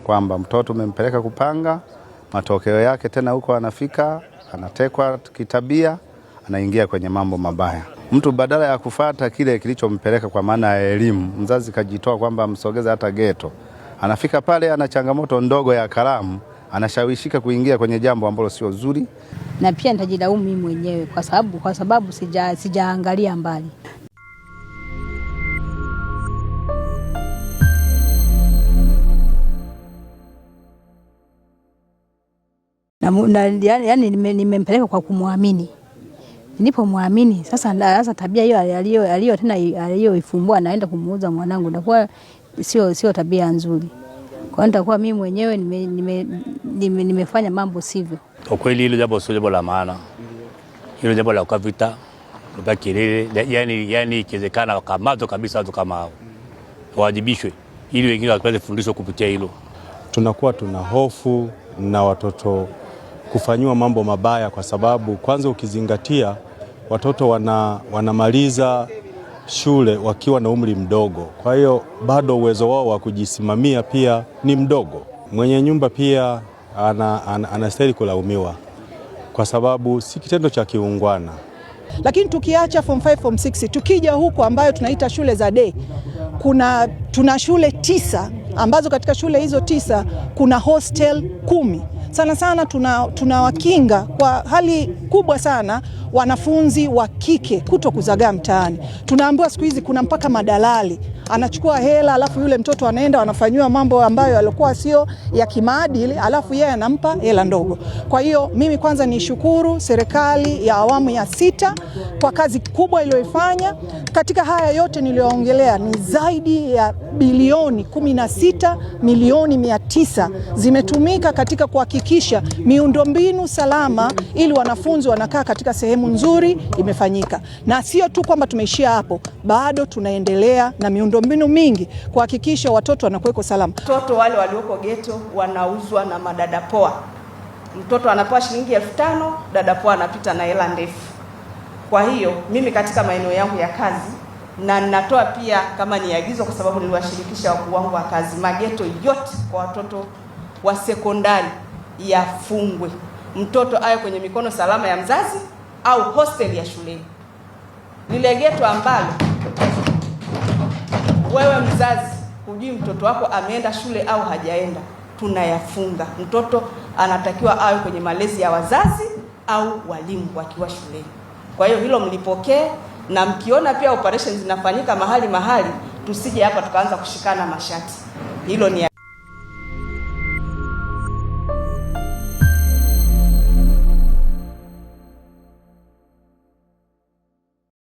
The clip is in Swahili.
kwamba mtoto umempeleka kupanga, matokeo yake tena huko anafika anatekwa kitabia, anaingia kwenye mambo mabaya. Mtu badala ya kufuata kile kilichompeleka kwa maana ya elimu, mzazi kajitoa kwamba msogeze hata geto, anafika pale ana changamoto ndogo ya kalamu, anashawishika kuingia kwenye jambo ambalo sio zuri. Na pia nitajilaumu mimi mwenyewe kwa sababu sijaangalia mbali. Yani nimempeleka kwa kumwamini. Nilipomwamini sasa tabia hiyo aliyoifumbua naenda kumuuza mwanangu, ndakuwa sio tabia nzuri. Kwa hiyo nitakuwa mimi mwenyewe nimefanya mambo sivyo. Kwa kweli hilo jambo sio jambo la maana. Hilo jambo la ukavita, kwa kelele, yani ikiwezekana wakamatwe kabisa watu kama hao. Wajibishwe ili wengine wapate fundisho kupitia hilo. Tunakuwa tuna hofu na watoto kufanywa mambo mabaya kwa sababu kwanza ukizingatia watoto wanamaliza shule wakiwa na umri mdogo. Kwa hiyo bado uwezo wao wa kujisimamia pia ni mdogo. Mwenye nyumba pia anastahili kulaumiwa kwa sababu si kitendo cha kiungwana. Lakini tukiacha form 5 form 6 tukija huko ambayo tunaita shule za day, tuna shule 9 ambazo katika shule hizo 9 kuna hostel 10. Sana tunawakinga kwa hali kubwa sana wanafunzi wa kike kuto kuzagaa mtaani. Tunaambiwa siku hizi kuna mpaka madalali anachukua hela, alafu yule mtoto anaenda wanafanywa mambo ambayo yalikuwa sio ya kimaadili, alafu yeye anampa hela ndogo. Kwa hiyo mimi kwanza nishukuru serikali ya awamu ya 6 kwa kazi kubwa iliyoifanya. Katika haya yote niliyoongelea ni zaidi ya bilioni 16 milioni 900 zimetumika katika kuhakikisha miundombinu salama ili wanafunzi wanakaa katika sehemu nzuri imefanyika. Na sio tu kwamba tumeishia hapo, bado tunaendelea na miundombinu mingi kuhakikisha watoto wanakuwa salama. Watoto wale walioko ghetto wanauzwa na madada poa. Mtoto anapewa shilingi 5,000, dada poa anapita na hela ndefu. Kwa hiyo mimi katika maeneo yangu ya kazi na ninatoa pia kama ni agizo, kwa sababu niliwashirikisha wakuu wangu wa kazi, mageto yote kwa watoto wa sekondari yafungwe. Mtoto awe kwenye mikono salama ya mzazi au hostel ya shuleni. Lile geto ambalo wewe mzazi hujui mtoto wako ameenda shule au hajaenda, tunayafunga. Mtoto anatakiwa awe kwenye malezi ya wazazi au walimu wakiwa shuleni. Kwa hiyo hilo mlipokee, na mkiona pia operations zinafanyika mahali tusije hapa tukaanza kushikana mashati. Hilo ni